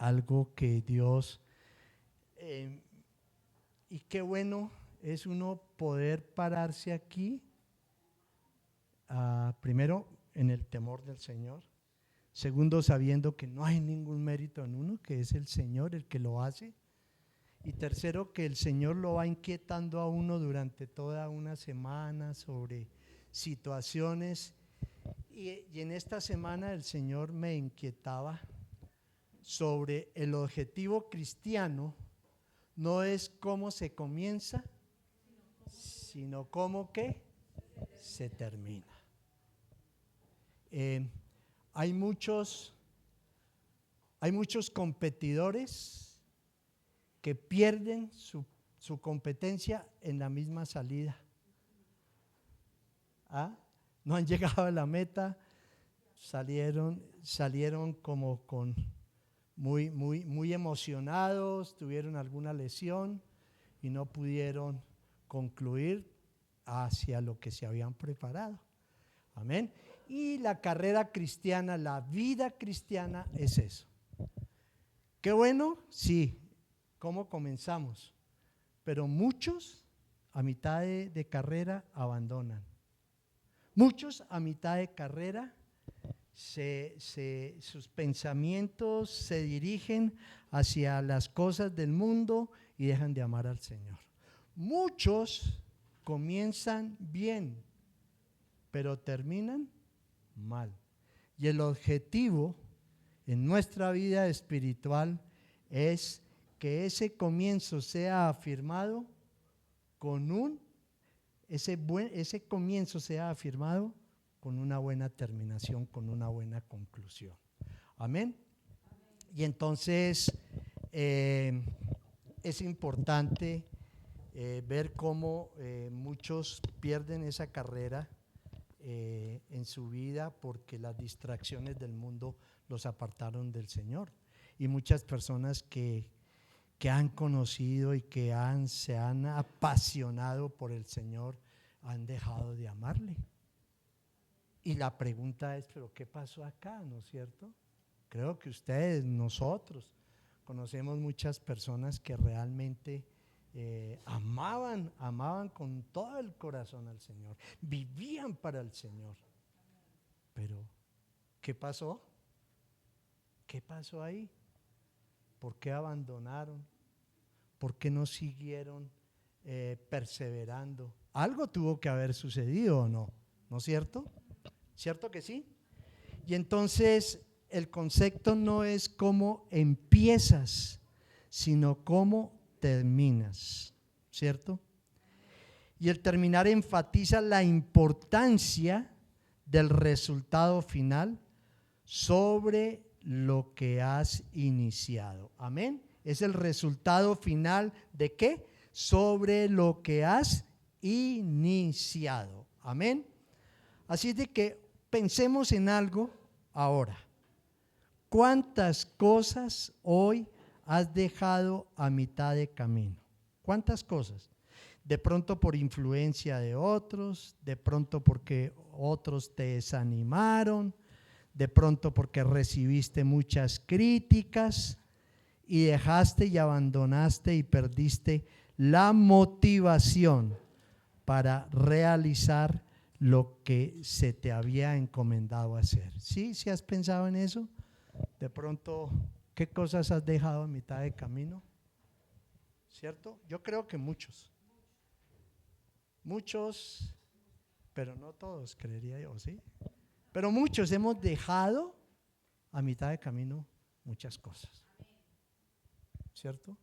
algo que Dios, y qué bueno es uno poder pararse aquí, primero en el temor del Señor, segundo sabiendo que no hay ningún mérito en uno, que es el Señor el que lo hace, y tercero que el Señor lo va inquietando a uno durante toda una semana sobre situaciones, y en esta semana el Señor me inquietaba sobre el objetivo cristiano. No es cómo se comienza, sino cómo que se termina. Hay muchos competidores que pierden su competencia en la misma salida. No han llegado a la meta, salieron como con muy emocionados, tuvieron alguna lesión y no pudieron concluir hacia lo que se habían preparado. Amén. Y la carrera cristiana, la vida cristiana es eso. Qué bueno, sí, ¿cómo comenzamos? Pero muchos a mitad de carrera abandonan. Muchos a mitad de carrera sus pensamientos se dirigen hacia las cosas del mundo y dejan de amar al Señor. Muchos comienzan bien, pero terminan mal. Y el objetivo en nuestra vida espiritual es que ese comienzo sea afirmado ese comienzo sea afirmado con una buena terminación, con una buena conclusión. Amén. Y entonces es importante ver cómo muchos pierden esa carrera en su vida porque las distracciones del mundo los apartaron del Señor. Y muchas personas que han conocido y que se han apasionado por el Señor han dejado de amarle. Y la pregunta es, ¿pero qué pasó acá? ¿No es cierto? Creo que ustedes, nosotros, conocemos muchas personas que realmente amaban con todo el corazón al Señor, vivían para el Señor. Pero, ¿qué pasó? ¿Qué pasó ahí? ¿Por qué abandonaron? ¿Por qué no siguieron perseverando? Algo tuvo que haber sucedido, ¿o no? ¿No es cierto? ¿Cierto que sí? Y entonces el concepto no es cómo empiezas, sino cómo terminas, ¿cierto? Y el terminar enfatiza la importancia del resultado final sobre lo que has iniciado. Amén. Es el resultado final ¿de qué? Sobre lo que has iniciado. Amén. Así de que pensemos en algo ahora. ¿Cuántas cosas hoy has dejado a mitad de camino? ¿Cuántas cosas? De pronto por influencia de otros, de pronto porque otros te desanimaron, de pronto porque recibiste muchas críticas y dejaste y abandonaste y perdiste la motivación para realizar lo que se te había encomendado hacer. ¿Sí? ¿Sí has pensado en eso? De pronto, ¿qué cosas has dejado a mitad de camino? ¿Cierto? Yo creo que muchos, pero no todos, creería yo, ¿sí? Pero muchos hemos dejado a mitad de camino muchas cosas, ¿cierto?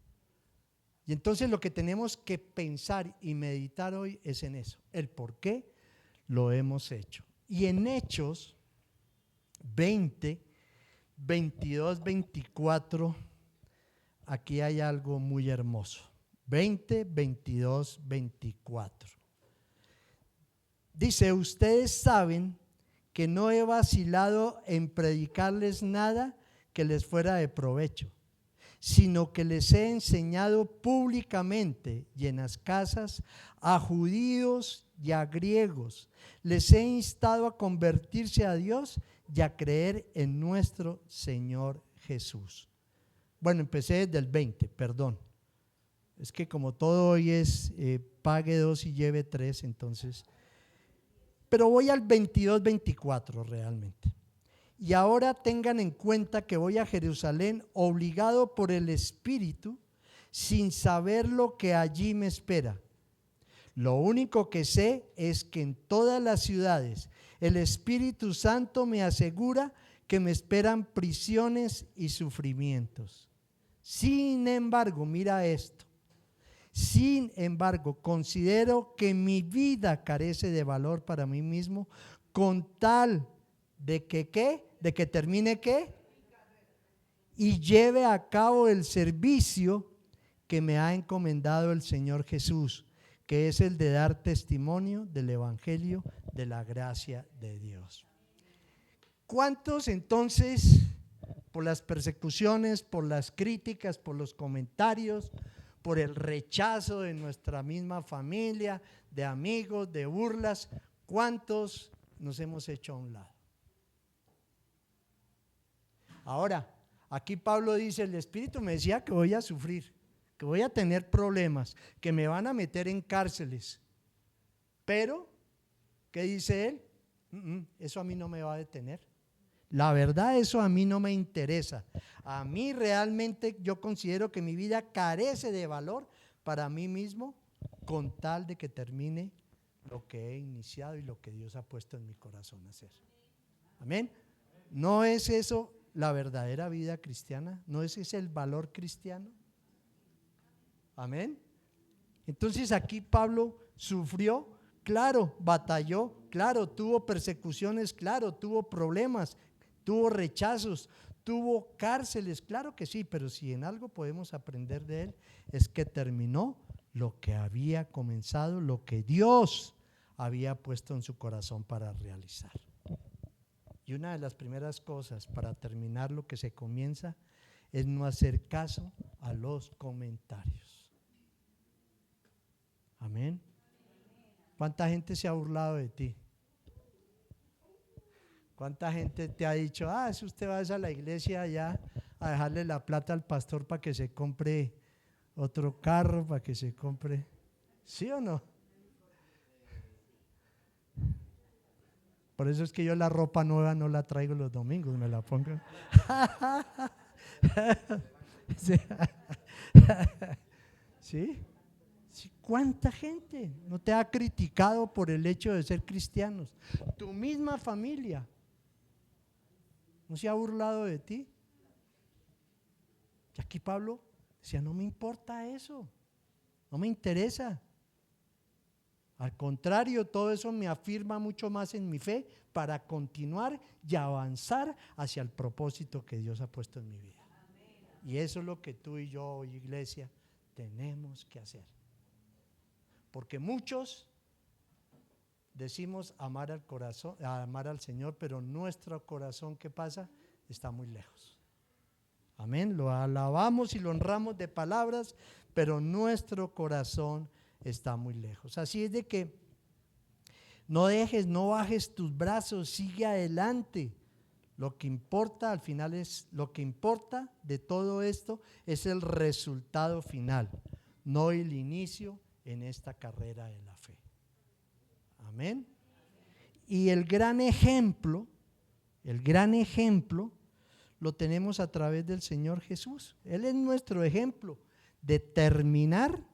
Y entonces lo que tenemos que pensar y meditar hoy es en eso, el por qué lo hemos hecho. Y en Hechos 20, 22, 24, aquí hay algo muy hermoso. 20, 22, 24. Dice, ustedes saben que no he vacilado en predicarles nada que les fuera de provecho, sino que les he enseñado públicamente y en las casas a judíos y a griegos. Les he instado a convertirse a Dios y a creer en nuestro Señor Jesús. Bueno, empecé desde el 20, perdón. Es que como todo hoy es pague 2 y lleve 3, entonces. Pero voy al 22, 24 realmente. Y ahora tengan en cuenta que voy a Jerusalén obligado por el Espíritu, sin saber lo que allí me espera. Lo único que sé es que en todas las ciudades el Espíritu Santo me asegura que me esperan prisiones y sufrimientos. Sin embargo, mira esto. Sin embargo, considero que mi vida carece de valor para mí mismo, con tal de que ¿qué? De que termine ¿qué? Y lleve a cabo el servicio que me ha encomendado el Señor Jesús, que es el de dar testimonio del Evangelio de la gracia de Dios. ¿Cuántos entonces, por las persecuciones, por las críticas, por los comentarios, por el rechazo de nuestra misma familia, de amigos, de burlas, cuántos nos hemos hecho a un lado? Ahora, aquí Pablo dice, el Espíritu me decía que voy a sufrir, que voy a tener problemas, que me van a meter en cárceles, pero, ¿qué dice él? Eso a mí no me va a detener. La verdad, eso a mí no me interesa. A mí realmente yo considero que mi vida carece de valor para mí mismo, con tal de que termine lo que he iniciado y lo que Dios ha puesto en mi corazón a hacer. Amén. ¿No es eso la verdadera vida cristiana? ¿No es ese el valor cristiano? Amén. Entonces aquí Pablo sufrió, claro, batalló, claro, tuvo persecuciones, claro, tuvo problemas, tuvo rechazos, tuvo cárceles, claro que sí, pero si en algo podemos aprender de él es que terminó lo que había comenzado, lo que Dios había puesto en su corazón para realizar. Y una de las primeras cosas para terminar lo que se comienza es no hacer caso a los comentarios. Amén. ¿Cuánta gente se ha burlado de ti? ¿Cuánta gente te ha dicho, si usted va a la iglesia allá a dejarle la plata al pastor para que se compre otro carro, para que se compre? ¿Sí o no? Por eso es que yo la ropa nueva no la traigo los domingos, me la pongo. ¿Sí? ¿Sí? ¿Cuánta gente no te ha criticado por el hecho de ser cristianos? Tu misma familia no se ha burlado de ti. Y aquí Pablo decía, no me importa eso, no me interesa. Al contrario, todo eso me afirma mucho más en mi fe para continuar y avanzar hacia el propósito que Dios ha puesto en mi vida. Y eso es lo que tú y yo hoy, iglesia, tenemos que hacer. Porque muchos decimos amar al corazón, amar al Señor, pero nuestro corazón, ¿qué pasa? Está muy lejos. Amén, lo alabamos y lo honramos de palabras, pero nuestro corazón está muy lejos. Así es de que no dejes, no bajes tus brazos, sigue adelante. Lo que importa al final es, lo que importa de todo esto es el resultado final, no el inicio en esta carrera de la fe. Amén. Y el gran ejemplo lo tenemos a través del Señor Jesús. Él es nuestro ejemplo de terminar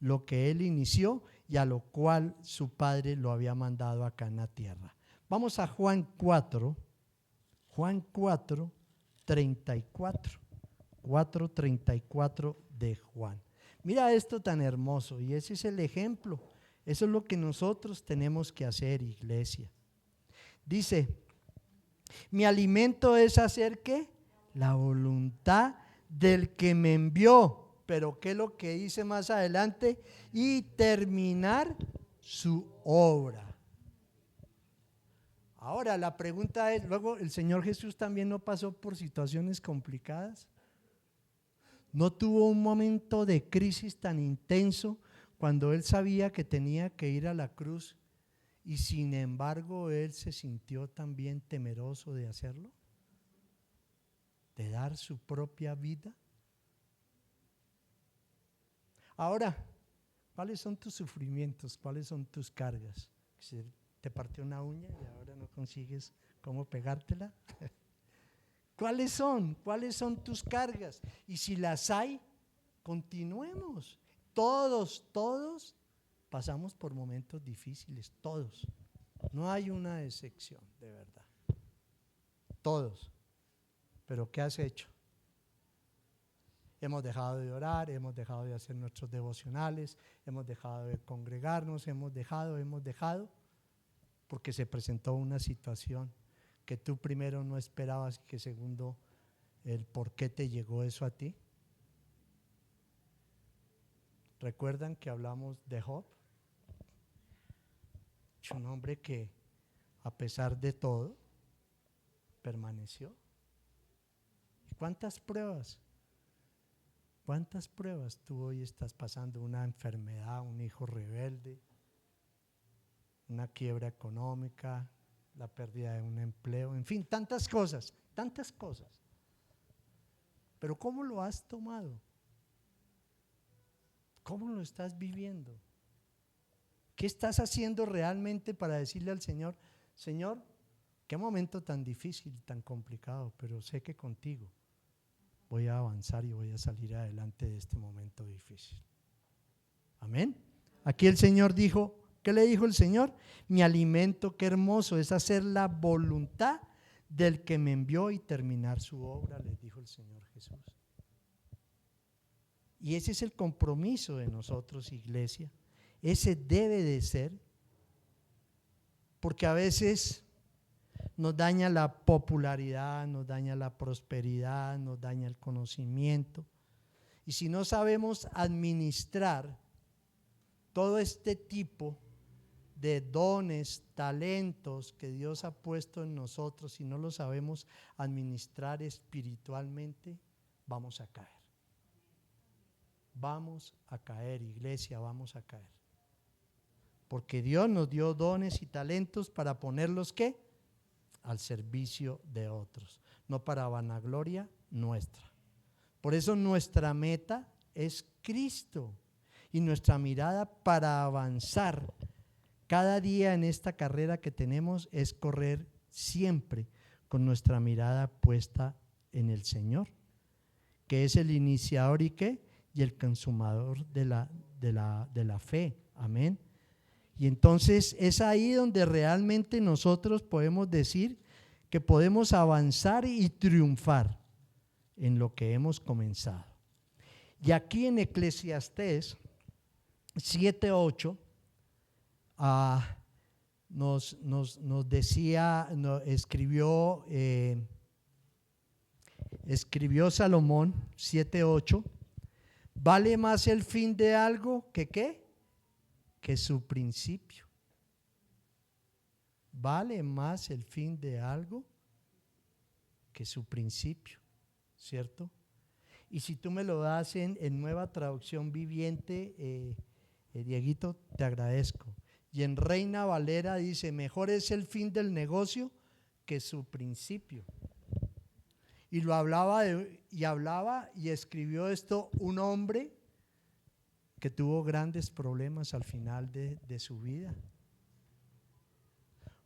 lo que Él inició y a lo cual su Padre lo había mandado acá en la tierra. Vamos a Juan 4, 34, 4:34 de Juan. Mira esto tan hermoso, y ese es el ejemplo. Eso es lo que nosotros tenemos que hacer, iglesia. Dice, mi alimento es hacer ¿qué? La voluntad del que me envió. Pero ¿qué es lo que dice más adelante? Y terminar su obra. Ahora la pregunta es, luego el Señor Jesús también no pasó por situaciones complicadas. No tuvo un momento de crisis tan intenso cuando Él sabía que tenía que ir a la cruz y sin embargo Él se sintió también temeroso de hacerlo, de dar su propia vida. Ahora, ¿cuáles son tus sufrimientos? ¿Cuáles son tus cargas? ¿Se te partió una uña y ahora no consigues cómo pegártela? ¿Cuáles son? ¿Cuáles son tus cargas? Y si las hay, continuemos. Todos pasamos por momentos difíciles, todos. No hay una excepción, de verdad. Todos. Pero ¿qué has hecho? Hemos dejado de orar, hemos dejado de hacer nuestros devocionales, hemos dejado de congregarnos, hemos dejado, porque se presentó una situación que tú primero no esperabas y que segundo, el por qué te llegó eso a ti. ¿Recuerdan que hablamos de Job? Un hombre que a pesar de todo permaneció. ¿Y cuántas pruebas? ¿Cuántas pruebas tú hoy estás pasando? Una enfermedad, un hijo rebelde, una quiebra económica, la pérdida de un empleo, en fin, tantas cosas, tantas cosas. Pero ¿cómo lo has tomado? ¿Cómo lo estás viviendo? ¿Qué estás haciendo realmente para decirle al Señor, Señor, qué momento tan difícil, tan complicado, pero sé que contigo voy a avanzar y voy a salir adelante de este momento difícil? Amén. Aquí el Señor dijo, ¿qué le dijo el Señor? Mi alimento, qué hermoso, es hacer la voluntad del que me envió y terminar su obra, les dijo el Señor Jesús. Y ese es el compromiso de nosotros, iglesia. Ese debe de ser, porque a veces nos daña la popularidad, nos daña la prosperidad, nos daña el conocimiento. Y si no sabemos administrar todo este tipo de dones, talentos que Dios ha puesto en nosotros, si no lo sabemos administrar espiritualmente, vamos a caer. Vamos a caer, iglesia, vamos a caer. Porque Dios nos dio dones y talentos para ponerlos, ¿qué? Al servicio de otros, no para vanagloria nuestra. Por eso nuestra meta es Cristo y nuestra mirada para avanzar cada día en esta carrera que tenemos es correr siempre con nuestra mirada puesta en el Señor, que es el iniciador y ¿qué? Y el consumador de la fe. Amén. Y entonces es ahí donde realmente nosotros podemos decir que podemos avanzar y triunfar en lo que hemos comenzado. Y aquí en Eclesiastés 7:8 nos decía, escribió Salomón 7:8, vale más el fin de algo que ¿qué? Que su principio. Vale más el fin de algo que su principio, ¿cierto? Y si tú me lo das en Nueva Traducción Viviente, Dieguito, te agradezco. Y en Reina Valera dice, mejor es el fin del negocio que su principio. Y lo hablaba y escribió esto un hombre que tuvo grandes problemas al final de su vida.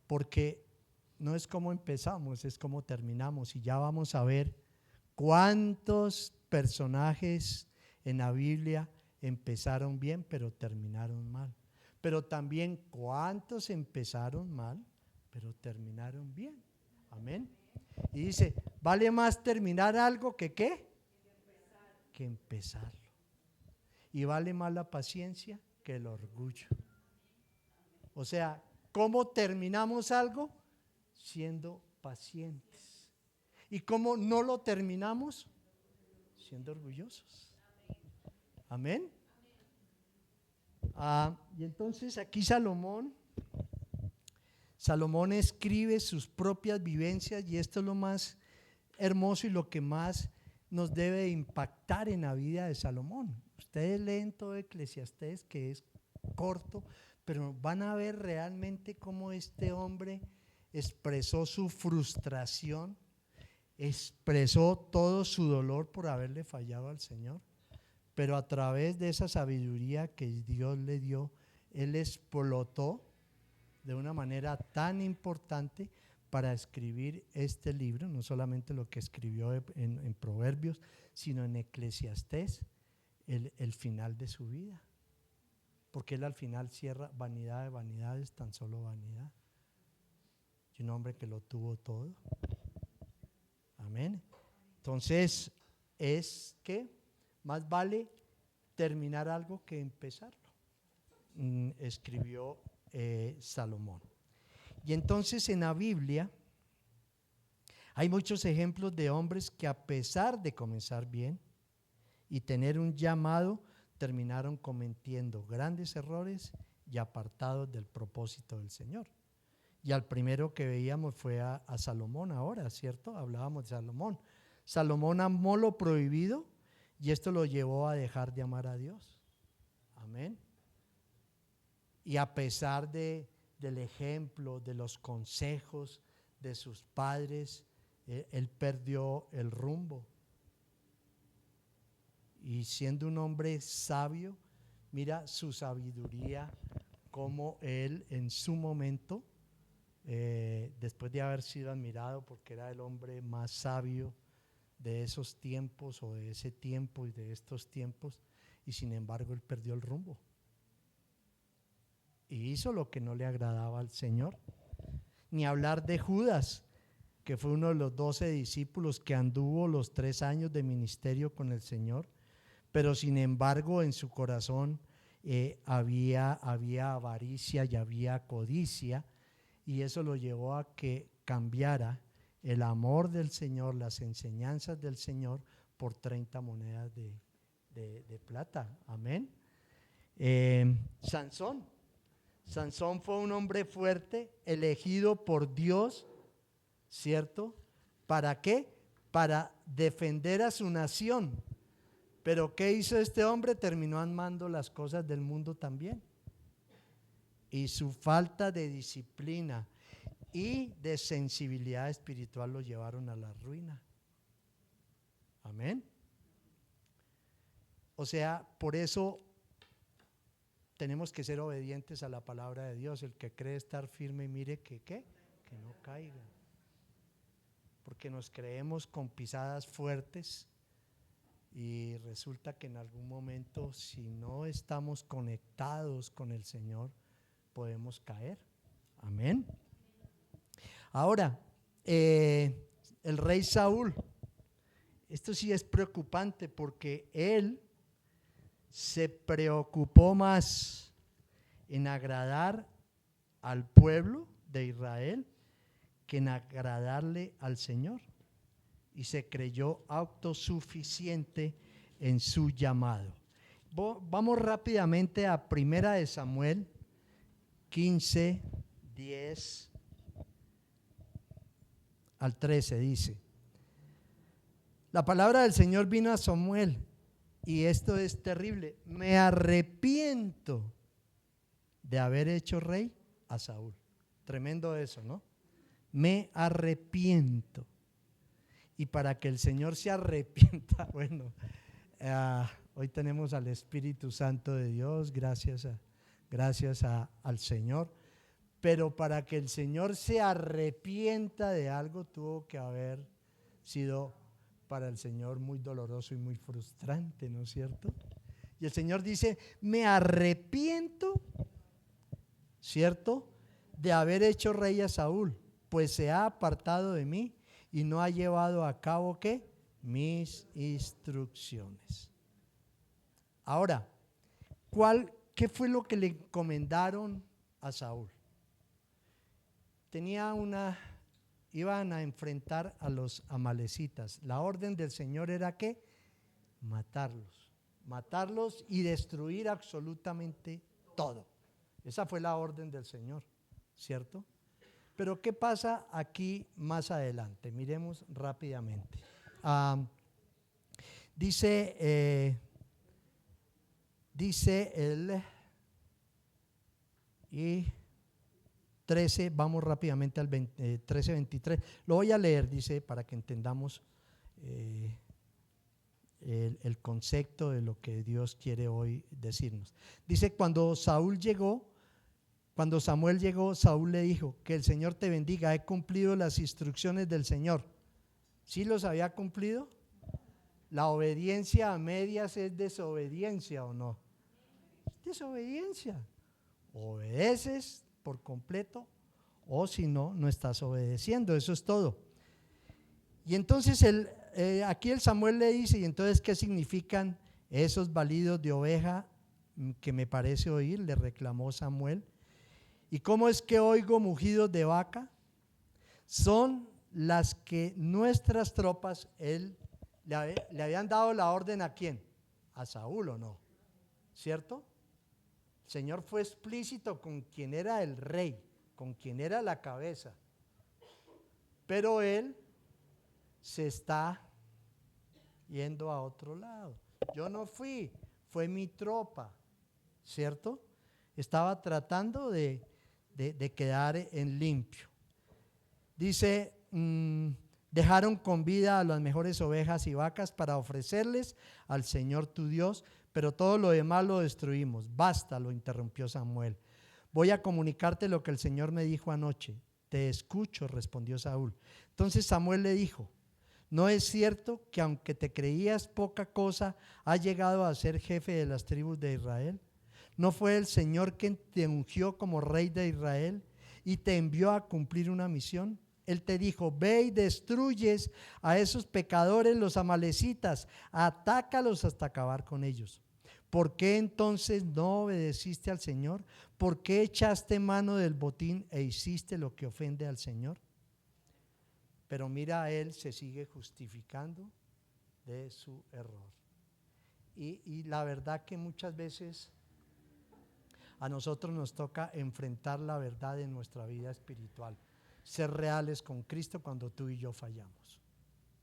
Porque no es como empezamos, es como terminamos. Y ya vamos a ver cuántos personajes en la Biblia empezaron bien, pero terminaron mal. Pero también cuántos empezaron mal, pero terminaron bien. Amén. Y dice, vale más terminar algo que ¿qué? Que empezarlo. Y vale más la paciencia que el orgullo. O sea, ¿cómo terminamos algo? Siendo pacientes. ¿Y cómo no lo terminamos? Siendo orgullosos. Amén. Y entonces aquí Salomón escribe sus propias vivencias y esto es lo más hermoso y lo que más nos debe impactar en la vida de Salomón. Ustedes leen todo Eclesiastés, que es corto, pero van a ver realmente cómo este hombre expresó su frustración, expresó todo su dolor por haberle fallado al Señor, pero a través de esa sabiduría que Dios le dio, él explotó de una manera tan importante para escribir este libro, no solamente lo que escribió en Proverbios, sino en Eclesiastés, el final de su vida. Porque él al final cierra: vanidad de vanidades, tan solo vanidad. Y un hombre que lo tuvo todo. Amén. Entonces, es que más vale terminar algo que empezarlo. Escribió Salomón. Y entonces en la Biblia hay muchos ejemplos de hombres que, a pesar de comenzar bien y tener un llamado, terminaron cometiendo grandes errores y apartados del propósito del Señor. Y al primero que veíamos fue a Salomón ahora, ¿cierto? Hablábamos de Salomón. Salomón amó lo prohibido y esto lo llevó a dejar de amar a Dios. Amén. Y a pesar del ejemplo, de los consejos de sus padres, él perdió el rumbo. Y siendo un hombre sabio, mira su sabiduría, como él en su momento, después de haber sido admirado porque era el hombre más sabio de esos tiempos, o de ese tiempo y de estos tiempos, y sin embargo él perdió el rumbo y hizo lo que no le agradaba al Señor. Ni hablar de Judas, que fue uno de los 12 discípulos que anduvo los 3 años de ministerio con el Señor, pero sin embargo en su corazón había avaricia y había codicia, y eso lo llevó a que cambiara el amor del Señor, las enseñanzas del Señor, por 30 monedas de plata. Amén. Sansón fue un hombre fuerte, elegido por Dios, ¿cierto? ¿Para qué? Para defender a su nación. Pero ¿qué hizo este hombre? Terminó amando las cosas del mundo también. Y su falta de disciplina y de sensibilidad espiritual lo llevaron a la ruina. Amén. O sea, por eso tenemos que ser obedientes a la palabra de Dios. El que cree estar firme, mire que no caiga. Porque nos creemos con pisadas fuertes y resulta que en algún momento, si no estamos conectados con el Señor, podemos caer. Amén. Ahora, el rey Saúl, esto sí es preocupante, porque él se preocupó más en agradar al pueblo de Israel que en agradarle al Señor, y se creyó autosuficiente en su llamado. Vamos rápidamente a 1 Samuel 15, 10 al 13. Dice: la palabra del Señor vino a Samuel, y esto es terrible: me arrepiento de haber hecho rey a Saúl. Tremendo eso, ¿no? Me arrepiento. Y para que el Señor se arrepienta, bueno, hoy tenemos al Espíritu Santo de Dios, gracias al Señor. Pero para que el Señor se arrepienta de algo, tuvo que haber sido para el Señor muy doloroso y muy frustrante, ¿no es cierto? Y el Señor dice: me arrepiento, ¿cierto?, de haber hecho rey a Saúl, pues se ha apartado de mí y no ha llevado a cabo ¿qué? Mis instrucciones. Ahora, ¿qué fue lo que le encomendaron a Saúl? Iban a enfrentar a los amalecitas. La orden del Señor era ¿qué? Matarlos y destruir absolutamente todo. Esa fue la orden del Señor, ¿cierto? Pero ¿qué pasa aquí más adelante? Miremos rápidamente. Dice el 13, vamos rápidamente al 13:23. Lo voy a leer, dice, para que entendamos el concepto de lo que Dios quiere hoy decirnos. Dice, cuando Samuel llegó, Saúl le dijo, que el Señor te bendiga, he cumplido las instrucciones del Señor. ¿Sí los había cumplido? ¿La obediencia a medias es desobediencia o no? Es desobediencia. Obedeces por completo o si no, no estás obedeciendo, eso es todo. Y entonces aquí el Samuel le dice, ¿y entonces qué significan esos balidos de oveja que me parece oír? Le reclamó Samuel. ¿Y cómo es que oigo mugidos de vaca? Son las que nuestras tropas, le habían dado la orden ¿a quién? A Saúl, ¿o no? ¿Cierto? El Señor fue explícito con quien era el rey, con quien era la cabeza. Pero él se está yendo a otro lado. Yo no fui, fue mi tropa, ¿cierto? Estaba tratando de quedar en limpio. Dice, dejaron con vida a las mejores ovejas y vacas para ofrecerles al Señor tu Dios, pero todo lo demás lo destruimos. Basta, lo interrumpió Samuel. Voy a comunicarte lo que el Señor me dijo anoche. Te escucho, respondió Saúl. Entonces Samuel le dijo, ¿no es cierto que aunque te creías poca cosa, has llegado a ser jefe de las tribus de Israel? ¿No fue el Señor quien te ungió como rey de Israel y te envió a cumplir una misión? Él te dijo, ve y destruyes a esos pecadores, los amalecitas, atácalos hasta acabar con ellos. ¿Por qué entonces no obedeciste al Señor? ¿Por qué echaste mano del botín e hiciste lo que ofende al Señor? Pero mira, él se sigue justificando de su error. Y la verdad que muchas veces a nosotros nos toca enfrentar la verdad en nuestra vida espiritual, ser reales con Cristo cuando tú y yo fallamos,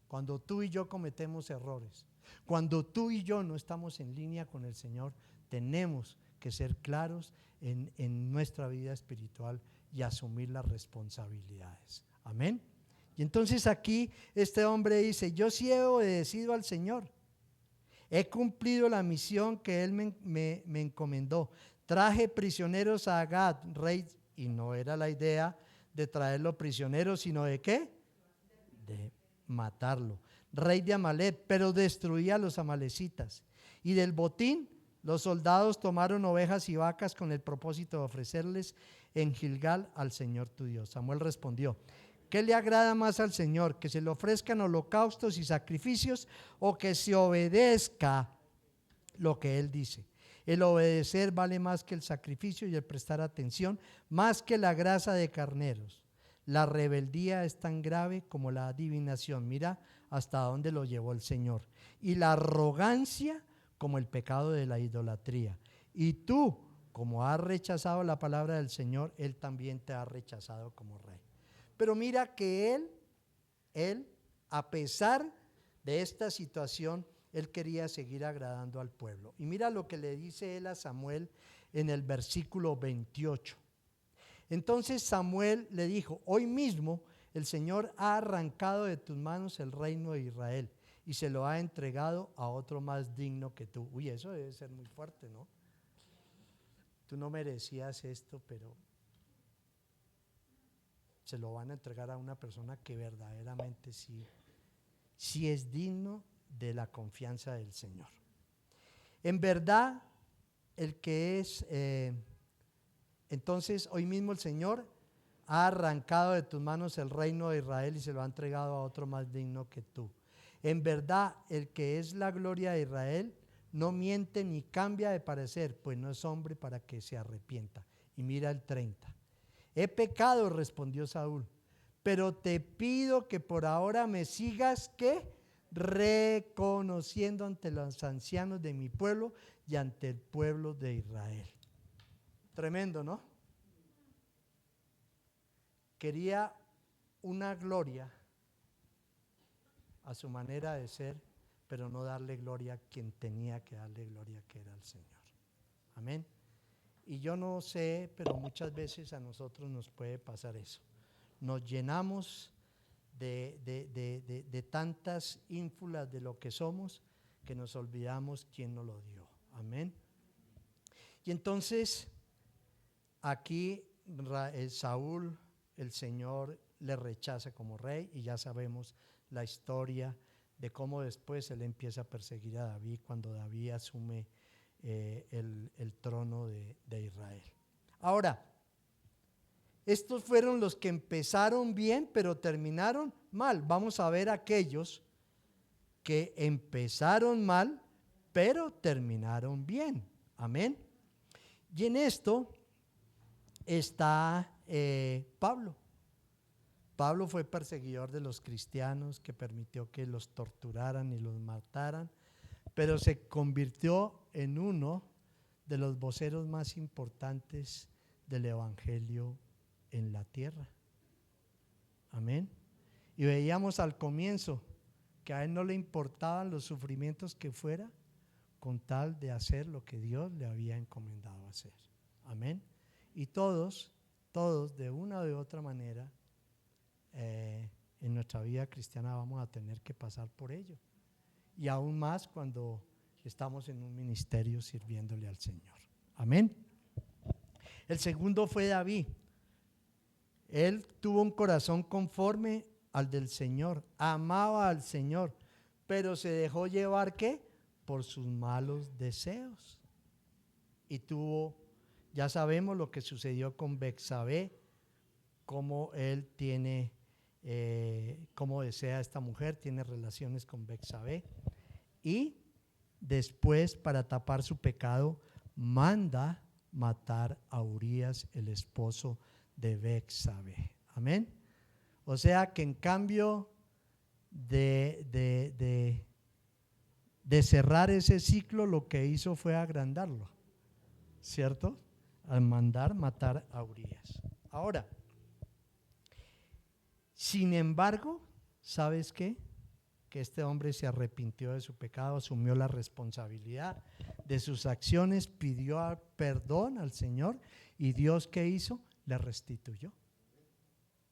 cuando tú y yo cometemos errores, cuando tú y yo no estamos en línea con el Señor. Tenemos que ser claros en nuestra vida espiritual y asumir las responsabilidades. Amén. Y entonces aquí este hombre dice, yo sí he obedecido al Señor, he cumplido la misión que Él me encomendó. Traje prisioneros a Agag, rey, y no era la idea de traerlo prisionero, sino de ¿qué? De matarlo. Rey de Amalec, pero destruía a los amalecitas. Y del botín, los soldados tomaron ovejas y vacas con el propósito de ofrecerles en Gilgal al Señor tu Dios. Samuel respondió, ¿qué le agrada más al Señor? ¿Que se le ofrezcan holocaustos y sacrificios o que se obedezca lo que Él dice? El obedecer vale más que el sacrificio y el prestar atención, más que la grasa de carneros. La rebeldía es tan grave como la adivinación. Mira hasta dónde lo llevó el Señor. Y la arrogancia como el pecado de la idolatría. Y tú, como has rechazado la palabra del Señor, Él también te ha rechazado como rey. Pero mira que él, a pesar de esta situación, él quería seguir agradando al pueblo. Y mira lo que le dice él a Samuel en el versículo 28. Entonces Samuel le dijo, hoy mismo el Señor ha arrancado de tus manos el reino de Israel y se lo ha entregado a otro más digno que tú. Uy, eso debe ser muy fuerte, ¿no? Tú no merecías esto, pero se lo van a entregar a una persona que verdaderamente sí es digno de la confianza del Señor. En verdad, el que es, entonces hoy mismo el Señor ha arrancado de tus manos el reino de Israel y se lo ha entregado a otro más digno que tú. En verdad, el que es la gloria de Israel no miente ni cambia de parecer, pues no es hombre para que se arrepienta. Y mira el 30. He pecado, respondió Saúl, pero te pido que por ahora me sigas, ¿qué? Reconociendo ante los ancianos de mi pueblo y ante el pueblo de Israel. Tremendo, ¿no? Quería una gloria a su manera de ser, pero no darle gloria a quien tenía que darle gloria, que era el Señor. Amén. Y yo no sé, pero muchas veces a nosotros nos puede pasar eso. Nos llenamos de tantas ínfulas de lo que somos, que nos olvidamos quién nos lo dio. Amén. Y entonces aquí Saúl, el Señor le rechaza como rey, y ya sabemos la historia de cómo después él empieza a perseguir a David cuando David asume el trono de Israel. Ahora, estos fueron los que empezaron bien pero terminaron mal. Vamos a ver aquellos que empezaron mal pero terminaron bien. Amén. Y en esto está Pablo. Pablo fue perseguidor de los cristianos, que permitió que los torturaran y los mataran, pero se convirtió en uno de los voceros más importantes del evangelio en la tierra. Amén. Y veíamos al comienzo que a él no le importaban los sufrimientos que fuera, con tal de hacer lo que Dios le había encomendado hacer. Amén. Y todos de una u otra manera en nuestra vida cristiana vamos a tener que pasar por ello, y aún más cuando estamos en un ministerio sirviéndole al Señor. Amén. El segundo fue David. Él tuvo un corazón conforme al del Señor, amaba al Señor, pero se dejó llevar ¿qué? Por sus malos deseos, y ya sabemos lo que sucedió con Betsabé, cómo él tiene cómo desea a esta mujer, tiene relaciones con Betsabé, y después, para tapar su pecado, manda matar a Urías, el esposo de Betsabé. Amén. O sea que en cambio de cerrar ese ciclo, lo que hizo fue agrandarlo, ¿cierto? Al mandar matar a Urías. Ahora, sin embargo, ¿sabes qué? Que este hombre se arrepintió de su pecado, asumió la responsabilidad de sus acciones, pidió perdón al Señor, y Dios, ¿qué hizo? Le restituyó.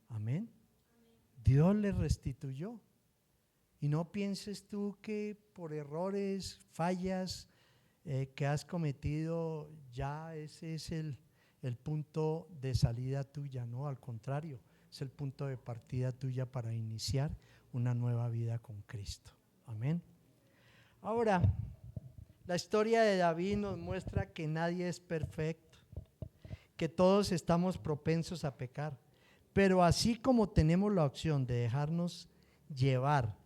Amén. Dios le restituyó. Y no pienses tú que por errores, fallas que has cometido, ya ese es el punto de salida tuya. No, al contrario, es el punto de partida tuya para iniciar una nueva vida con Cristo. Amén. Ahora, la historia de David nos muestra que nadie es perfecto, que todos estamos propensos a pecar, pero así como tenemos la opción de dejarnos llevar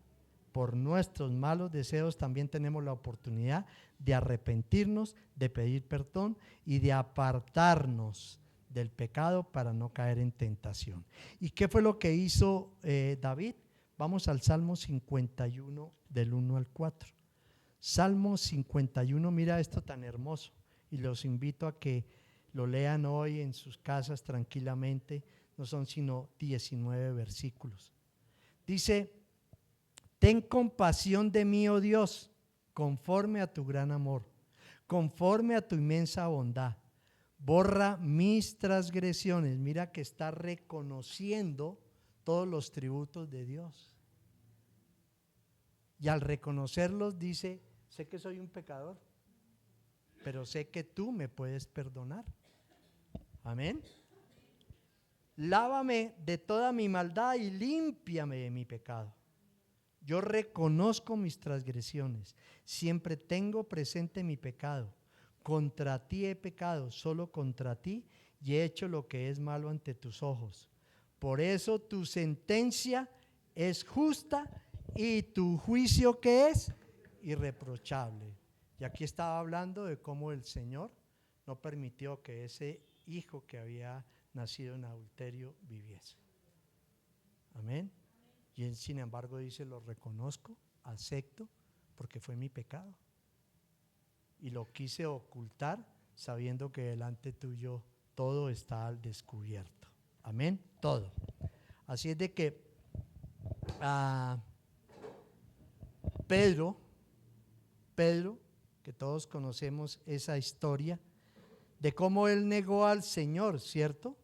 por nuestros malos deseos, también tenemos la oportunidad de arrepentirnos, de pedir perdón y de apartarnos del pecado para no caer en tentación. ¿Y qué fue lo que hizo David? Vamos al Salmo 51 del 1 al 4. Salmo 51, mira esto tan hermoso, y los invito a que lo lean hoy en sus casas tranquilamente. No son sino 19 versículos. Dice: ten compasión de mí, oh Dios, conforme a tu gran amor, conforme a tu inmensa bondad. Borra mis transgresiones. Mira que está reconociendo todos los tributos de Dios. Y al reconocerlos dice: sé que soy un pecador, pero sé que tú me puedes perdonar. Amén. Lávame de toda mi maldad y límpiame de mi pecado. Yo reconozco mis transgresiones, siempre tengo presente mi pecado. Contra ti he pecado, solo contra ti, y he hecho lo que es malo ante tus ojos. Por eso tu sentencia es justa y tu juicio, ¿qué es? Irreprochable. Y aquí estaba hablando de cómo el Señor no permitió que ese hijo que había nacido en adulterio viviese. Amén. Y él, sin embargo, dice: lo reconozco, acepto, porque fue mi pecado. Y lo quise ocultar, sabiendo que delante tuyo todo está al descubierto. Amén. Todo. Así es de que Pedro, que todos conocemos esa historia de cómo él negó al Señor, ¿cierto?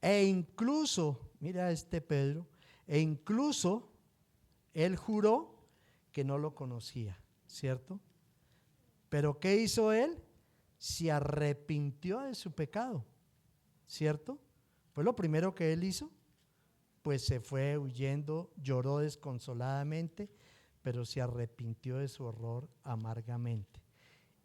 E incluso, mira este Pedro, e incluso él juró que no lo conocía. ¿cierto? Pero ¿qué hizo él? Se arrepintió de su pecado, ¿cierto? Fue lo primero que él hizo. Pues se fue huyendo, lloró desconsoladamente, pero se arrepintió de su error amargamente.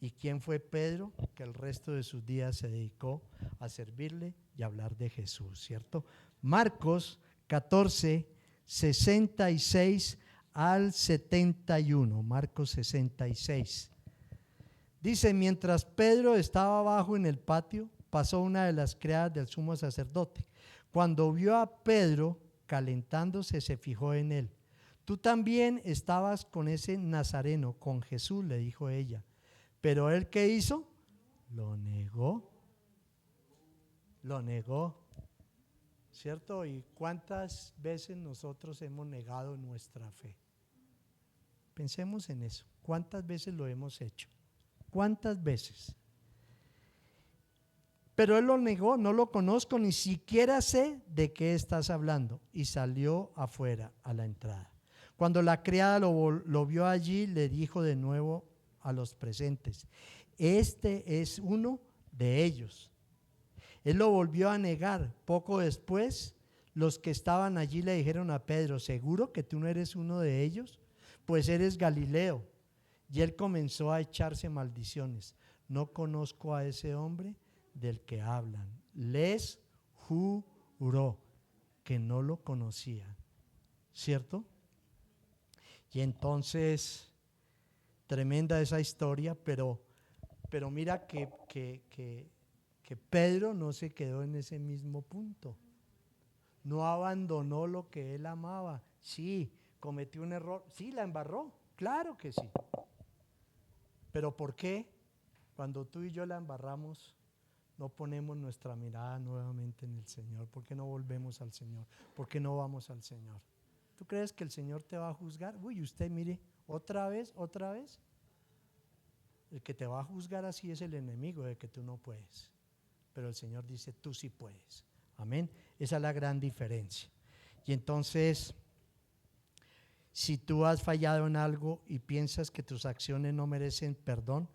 ¿Y quién fue Pedro? Que el resto de sus días se dedicó a servirle y a hablar de Jesús, ¿cierto? Marcos 14, 66 al 71, Marcos 66. Dice, mientras Pedro estaba abajo en el patio, pasó una de las criadas del sumo sacerdote. Cuando vio a Pedro calentándose, se fijó en él. Tú también estabas con ese nazareno, con Jesús, le dijo ella. Pero él, ¿qué hizo? Lo negó. Lo negó. ¿Cierto? ¿Y cuántas veces nosotros hemos negado nuestra fe? Pensemos en eso. ¿Cuántas veces lo hemos hecho? ¿Cuántas veces? Pero él lo negó, no lo conozco, ni siquiera sé de qué estás hablando. Y salió afuera a la entrada. Cuando la criada lo vio allí, le dijo de nuevo a los presentes, este es uno de ellos. Él lo volvió a negar. Poco después, los que estaban allí le dijeron a Pedro, ¿seguro que tú no eres uno de ellos? Pues eres Galileo. Y él comenzó a echarse maldiciones. No conozco a ese hombre del que hablan. Les juró que no lo conocía, ¿cierto? Y entonces, tremenda esa historia, pero mira que Pedro no se quedó en ese mismo punto. No abandonó lo que él amaba. Sí, cometió un error. Sí, la embarró. Claro que sí. Pero ¿por qué? Cuando tú y yo la embarramos, no ponemos nuestra mirada nuevamente en el Señor. ¿Por qué no volvemos al Señor? ¿Por qué no vamos al Señor? ¿Tú crees que el Señor te va a juzgar? Uy, usted mire, otra vez. El que te va a juzgar así es el enemigo de que tú no puedes. Pero el Señor dice, tú sí puedes. Amén. Esa es la gran diferencia. Y entonces, si tú has fallado en algo y piensas que tus acciones no merecen perdón,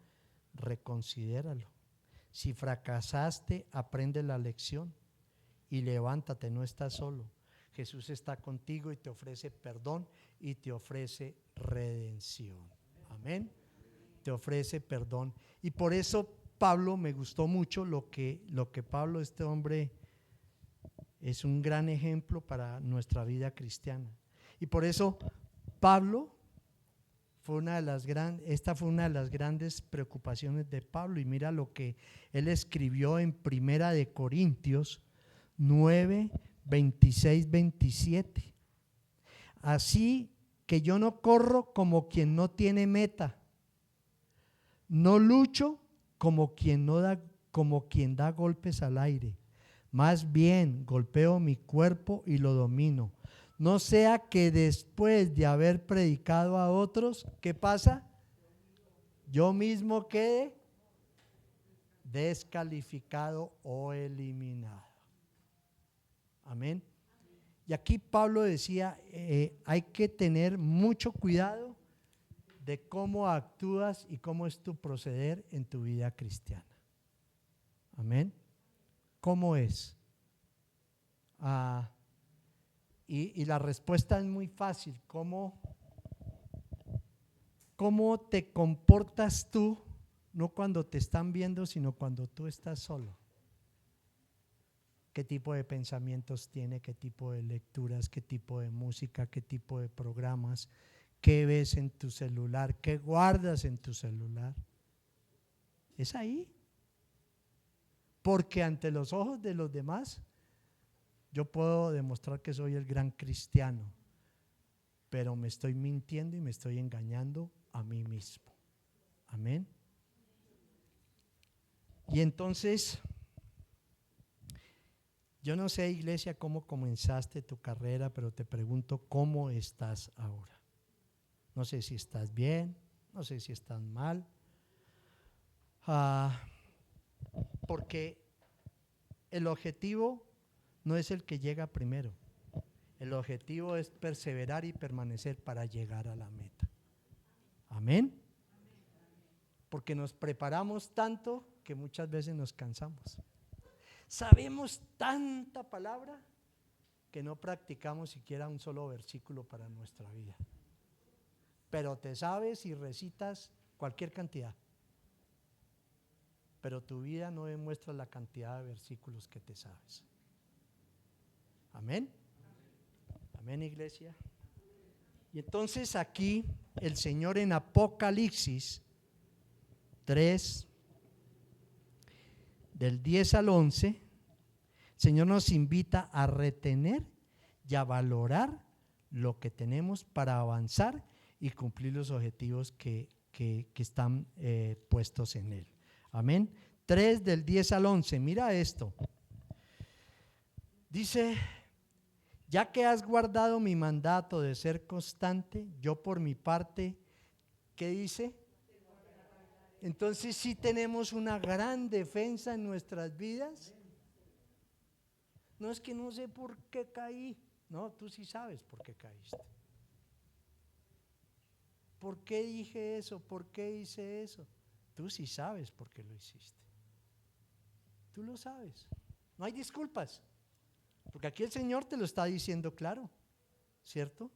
reconsidéralo. Si fracasaste, aprende la lección y levántate, no estás solo. Jesús está contigo y te ofrece perdón y te ofrece redención. Amén. Te ofrece perdón. Y por eso Pablo, me gustó mucho lo que Pablo, este hombre, es un gran ejemplo para nuestra vida cristiana. Y por eso Pablo esta fue una de las grandes preocupaciones de Pablo, y mira lo que él escribió en Primera de Corintios 9, 26, 27. Así que yo no corro como quien no tiene meta, no lucho como quien da golpes al aire, más bien golpeo mi cuerpo y lo domino. No sea que después de haber predicado a otros, ¿qué pasa? Yo mismo quede descalificado o eliminado. Amén. Y aquí Pablo decía, hay que tener mucho cuidado de cómo actúas y cómo es tu proceder en tu vida cristiana. Amén. ¿Cómo es? Y la respuesta es muy fácil. ¿Cómo te comportas tú? No cuando te están viendo, sino cuando tú estás solo. ¿Qué tipo de pensamientos tiene? ¿Qué tipo de lecturas? ¿Qué tipo de música? ¿Qué tipo de programas? ¿Qué ves en tu celular? ¿Qué guardas en tu celular? Es ahí. Porque ante los ojos de los demás, yo puedo demostrar que soy el gran cristiano, pero me estoy mintiendo y me estoy engañando a mí mismo. Amén. Y entonces, yo no sé, iglesia, cómo comenzaste tu carrera, pero te pregunto, ¿cómo estás ahora? No sé si estás bien, no sé si estás mal, porque el objetivo no es el que llega primero. El objetivo es perseverar y permanecer para llegar a la meta. Amén. porque nos preparamos tanto que muchas veces nos cansamos. Sabemos tanta palabra que no practicamos siquiera un solo versículo para nuestra vida. Pero te sabes y recitas cualquier cantidad. Pero tu vida no demuestra la cantidad de versículos que te sabes. Amén. Amén, iglesia. Y entonces aquí el Señor en Apocalipsis 3, del 10 al 11, el Señor nos invita a retener y a valorar lo que tenemos para avanzar y cumplir los objetivos que están puestos en Él. Amén. 3 del 10 al 11, mira esto. Dice: ya que has guardado mi mandato de ser constante, yo por mi parte, ¿qué dice? Entonces sí tenemos una gran defensa en nuestras vidas. No es que no sé por qué caí. No, tú sí sabes por qué caíste. ¿Por qué dije eso? ¿Por qué hice eso? Tú sí sabes por qué lo hiciste. Tú lo sabes. No hay disculpas. Porque aquí el Señor te lo está diciendo claro, ¿cierto?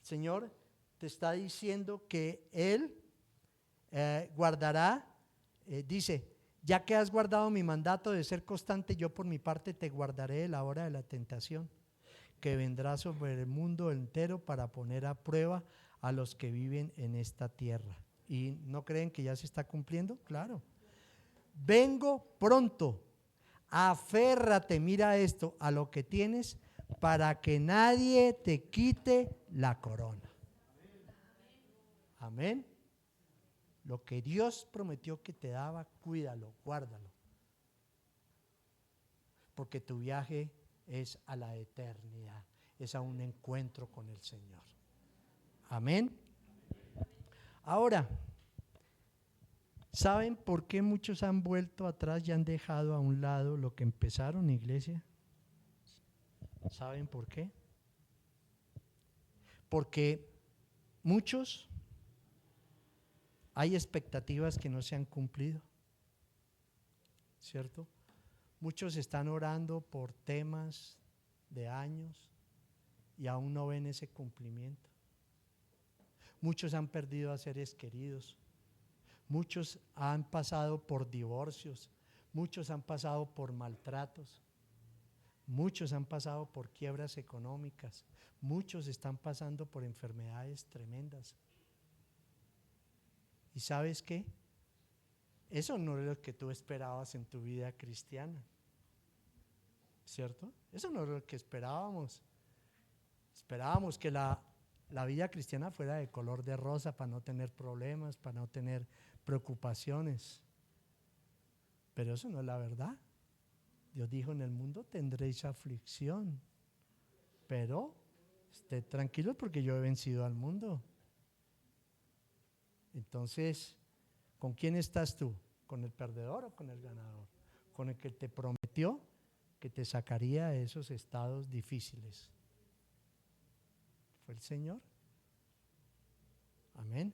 El Señor te está diciendo que Él guardará, dice: ya que has guardado mi mandato de ser constante, yo por mi parte te guardaré de la hora de la tentación, que vendrá sobre el mundo entero para poner a prueba a los que viven en esta tierra. ¿Y no creen que ya se está cumpliendo? Claro. Vengo pronto. Aférrate, mira esto, a lo que tienes, para que nadie te quite la corona. Amén. Lo que Dios prometió que te daba, cuídalo, guárdalo. Porque tu viaje es a la eternidad, es a un encuentro con el Señor. Amén. Ahora, ¿saben por qué muchos han vuelto atrás y han dejado a un lado lo que empezaron, iglesia? ¿Saben por qué? Porque muchos, hay expectativas que no se han cumplido, ¿cierto? Muchos están orando por temas de años y aún no ven ese cumplimiento. Muchos han perdido a seres queridos. Muchos han pasado por divorcios. Muchos han pasado por maltratos. Muchos han pasado por quiebras económicas. Muchos están pasando por enfermedades tremendas. ¿Y sabes qué? Eso no es lo que tú esperabas en tu vida cristiana, ¿cierto? Eso no es lo que esperábamos. Esperábamos que la vida cristiana fuera de color de rosa, para no tener problemas, para no tener preocupaciones. Pero eso no es la verdad. Dios dijo: en el mundo tendréis aflicción, pero esté tranquilo porque yo he vencido al mundo. Entonces, ¿con quién estás tú? ¿Con el perdedor o con el ganador? Con el que te prometió que te sacaría de esos estados difíciles. Fue el Señor. Amén.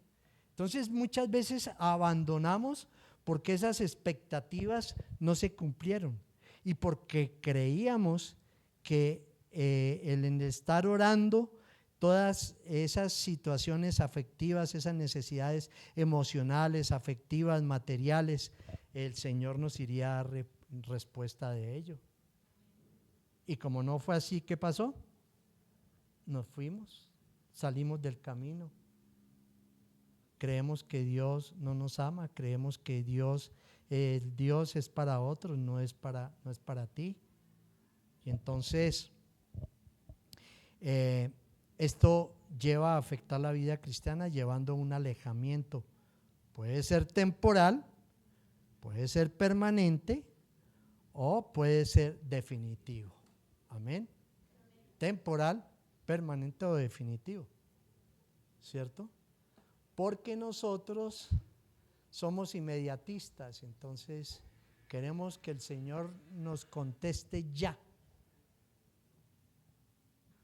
Entonces muchas veces abandonamos porque esas expectativas no se cumplieron y porque creíamos que el estar orando, todas esas situaciones afectivas, esas necesidades emocionales, afectivas, materiales, el Señor nos iría a dar respuesta de ello. Y como no fue así, ¿qué pasó? Nos fuimos, salimos del camino. Creemos que Dios no nos ama, creemos que Dios es para otros, no es para ti. Y entonces esto lleva a afectar la vida cristiana, llevando a un alejamiento. Puede ser temporal, puede ser permanente o puede ser definitivo. Amén. Temporal, permanente o definitivo, ¿cierto? Porque nosotros somos inmediatistas, entonces queremos que el Señor nos conteste ya.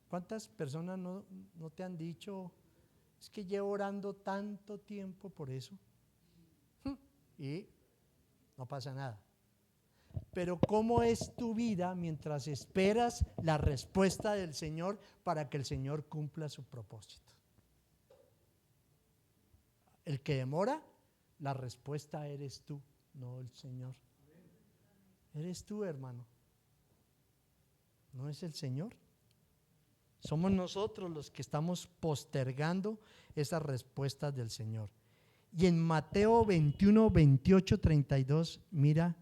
¿Cuántas personas no te han dicho: es que llevo orando tanto tiempo por eso? y no pasa nada. Pero ¿cómo es tu vida mientras esperas la respuesta del Señor para que el Señor cumpla su propósito? El que demora, la respuesta eres tú, no el Señor. Eres tú, hermano. No es el Señor. Somos nosotros los que estamos postergando esas respuestas del Señor. Y en Mateo 21, 28, 32, mira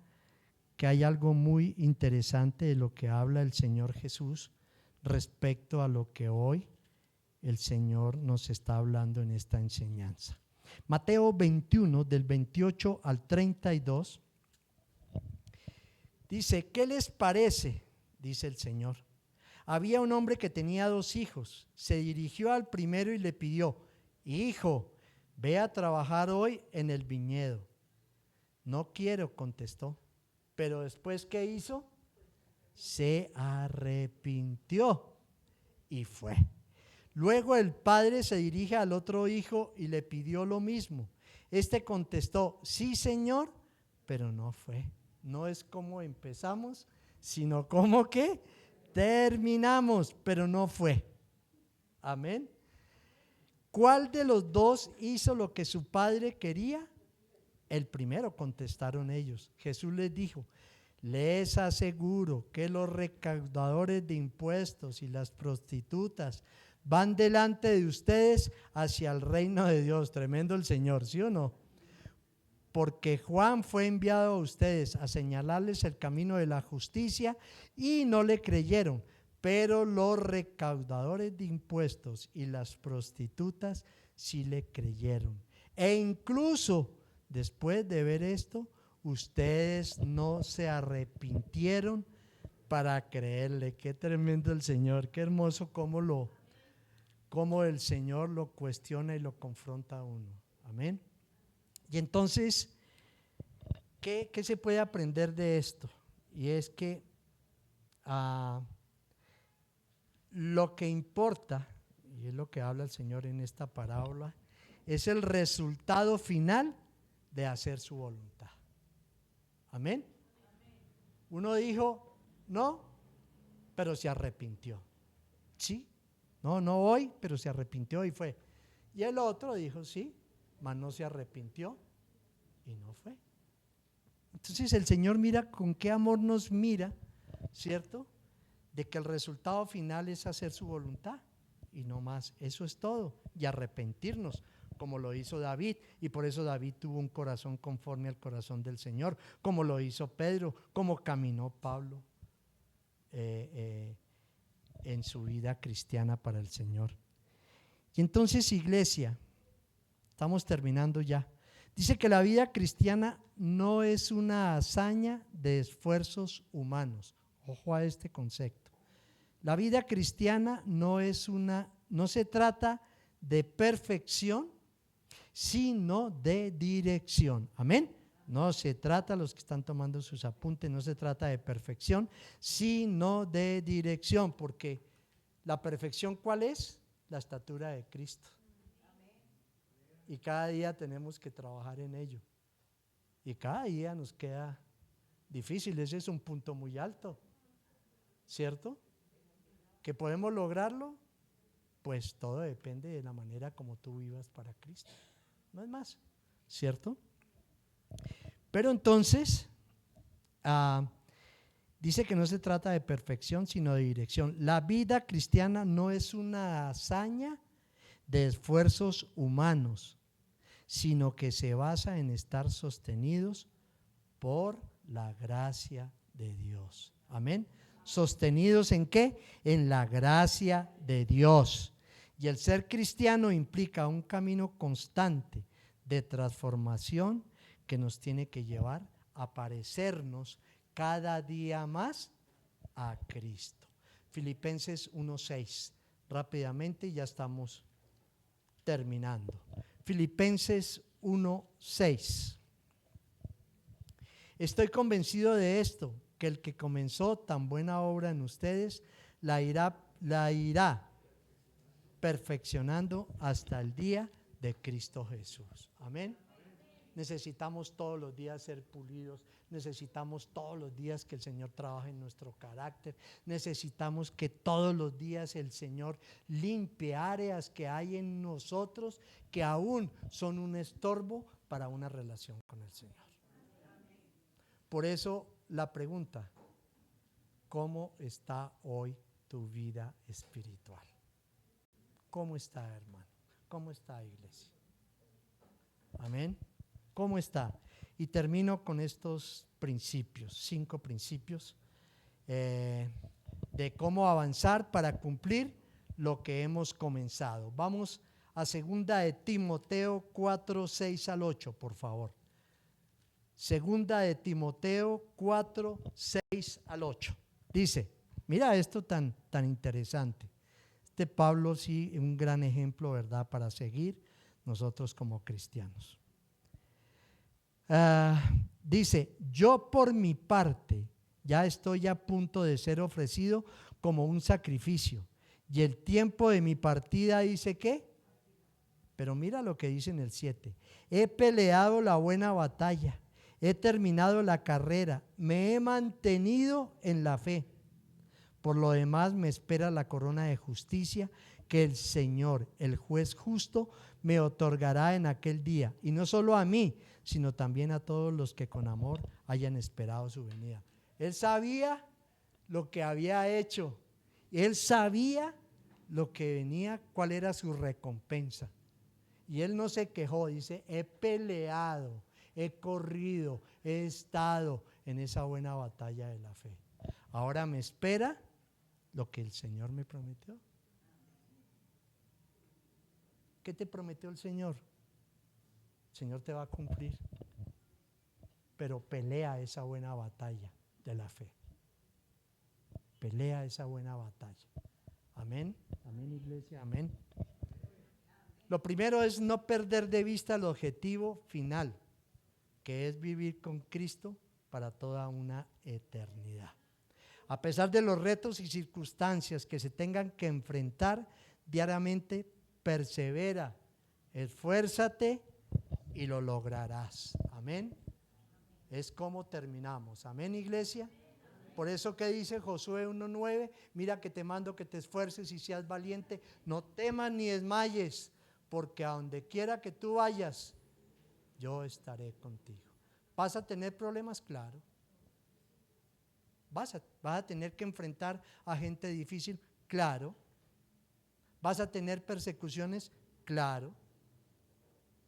que hay algo muy interesante de lo que habla el Señor Jesús respecto a lo que hoy el Señor nos está hablando en esta enseñanza. Mateo 21, del 28 al 32, dice: ¿qué les parece? Dice el Señor. Había un hombre que tenía 2 hijos. Se dirigió al primero y le pidió: hijo, ve a trabajar hoy en el viñedo. No quiero, contestó. Pero después, ¿qué hizo? Se arrepintió y fue. Luego el padre se dirige al otro hijo y le pidió lo mismo. Este contestó: sí, Señor, pero no fue. No es como empezamos, sino como que terminamos, pero no fue. Amén. ¿Cuál de los 2 hizo lo que su padre quería? El primero, contestaron ellos. Jesús les dijo: les aseguro que los recaudadores de impuestos y las prostitutas van delante de ustedes hacia el reino de Dios. Tremendo el Señor, ¿sí o no? Porque Juan fue enviado a ustedes a señalarles el camino de la justicia y no le creyeron, pero los recaudadores de impuestos y las prostitutas sí le creyeron. E incluso después de ver esto, ustedes no se arrepintieron para creerle. Qué tremendo el Señor, qué hermoso cómo el Señor lo cuestiona y lo confronta a uno. Amén. Y entonces, ¿qué se puede aprender de esto? Y es que lo que importa, y es lo que habla el Señor en esta parábola, es el resultado final de hacer su voluntad. Amén. Uno dijo no, pero se arrepintió. Sí, no voy, pero se arrepintió y fue. Y el otro dijo sí, mas no se arrepintió y no fue. Entonces el Señor mira con qué amor nos mira, ¿cierto? De que el resultado final es hacer su voluntad y no más. Eso es todo. Y arrepentirnos, como lo hizo David, y por eso David tuvo un corazón conforme al corazón del Señor, como lo hizo Pedro, como caminó Pablo en su vida cristiana para el Señor. Y entonces, iglesia, estamos terminando ya. Dice que la vida cristiana no es una hazaña de esfuerzos humanos. Ojo a este concepto. La vida cristiana no se trata de perfección, sino de dirección. Amén. No se trata, los que están tomando sus apuntes, no se trata de perfección, sino de dirección, porque la perfección, ¿cuál es? La estatura de Cristo. Y cada día tenemos que trabajar en ello. Y cada día nos queda difícil, ese es un punto muy alto, ¿cierto? ¿Que podemos lograrlo? Pues todo depende de la manera como tú vivas para Cristo, no es más, ¿cierto? Pero entonces, dice que no se trata de perfección, sino de dirección. La vida cristiana no es una hazaña de esfuerzos humanos, sino que se basa en estar sostenidos por la gracia de Dios. Amén. ¿Sostenidos en qué? En la gracia de Dios. Y el ser cristiano implica un camino constante de transformación que nos tiene que llevar a parecernos cada día más a Cristo. Filipenses 1:6. Rápidamente, ya estamos terminando. Filipenses 1:6. Estoy convencido de esto, que el que comenzó tan buena obra en ustedes la irá perfeccionando hasta el día de Cristo Jesús. Amén. Necesitamos todos los días ser pulidos, necesitamos todos los días que el Señor trabaje en nuestro carácter, necesitamos que todos los días el Señor limpie áreas que hay en nosotros que aún son un estorbo para una relación con el Señor. Por eso la pregunta: ¿cómo está hoy tu vida espiritual? ¿Cómo está, hermano? ¿Cómo está, iglesia? Amén. ¿Cómo está? Y termino con estos principios, 5 principios de cómo avanzar para cumplir lo que hemos comenzado. Vamos a 2 de Timoteo 4, 6 al 8, por favor. 2 de Timoteo 4, 6 al 8. Dice, mira esto tan interesante. Este Pablo sí, un gran ejemplo, ¿verdad?, para seguir nosotros como cristianos. Dice, yo por mi parte ya estoy a punto de ser ofrecido como un sacrificio, y el tiempo de mi partida dice ¿qué? Pero mira lo que dice en el 7: he peleado la buena batalla, he terminado la carrera, me he mantenido en la fe. Por lo demás me espera la corona de justicia que el Señor, el juez justo, me otorgará en aquel día, y no solo a mí, sino también a todos los que con amor hayan esperado su venida. Él sabía lo que había hecho, él sabía lo que venía, cuál era su recompensa, y él no se quejó. Dice, he peleado, he corrido, he estado en esa buena batalla de la fe. Ahora me espera lo que el Señor me prometió. ¿Qué te prometió el Señor? El Señor te va a cumplir, pero pelea esa buena batalla de la fe. Pelea esa buena batalla. Amén. Amén, iglesia. Amén. Lo primero es no perder de vista el objetivo final, que es vivir con Cristo para toda una eternidad. A pesar de los retos y circunstancias que se tengan que enfrentar diariamente, persevera, esfuérzate y lo lograrás. Amén. Es como terminamos. Amén, iglesia. Por eso que dice Josué 1:9, mira que te mando que te esfuerces y seas valiente, no temas ni desmayes, porque a donde quiera que tú vayas, yo estaré contigo. ¿Vas a tener problemas? Claro. ¿Vas a tener que enfrentar a gente difícil? Claro. ¿Vas a tener persecuciones? Claro.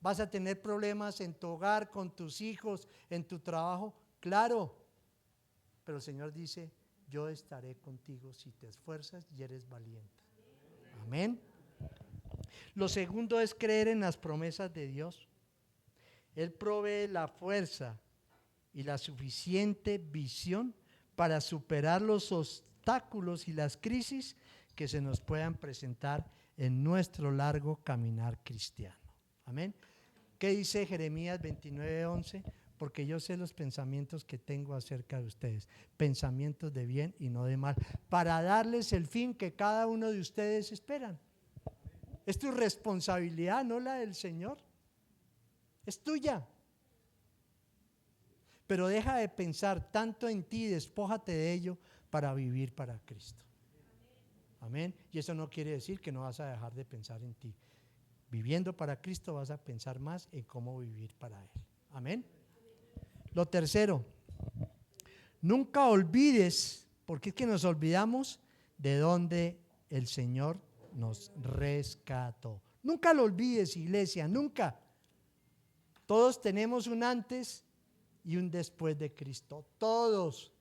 ¿Vas a tener problemas en tu hogar, con tus hijos, en tu trabajo? Claro. Pero el Señor dice, yo estaré contigo si te esfuerzas y eres valiente. Amén. Lo segundo es creer en las promesas de Dios. Él provee la fuerza y la suficiente visión para superar los obstáculos y las crisis que se nos puedan presentar en nuestro largo caminar cristiano. Amén. ¿Qué dice Jeremías 29:11? Porque yo sé los pensamientos que tengo acerca de ustedes, pensamientos de bien y no de mal, para darles el fin que cada uno de ustedes esperan. Es tu responsabilidad, no la del Señor. Es tuya. Pero deja de pensar tanto en ti, despójate de ello para vivir para Cristo. Amén. Y eso no quiere decir que no vas a dejar de pensar en ti. Viviendo para Cristo vas a pensar más en cómo vivir para Él. Amén. Lo tercero, nunca olvides, porque es que nos olvidamos de dónde el Señor nos rescató. Nunca lo olvides, iglesia, nunca. Todos tenemos un antes y un después de Cristo, todos.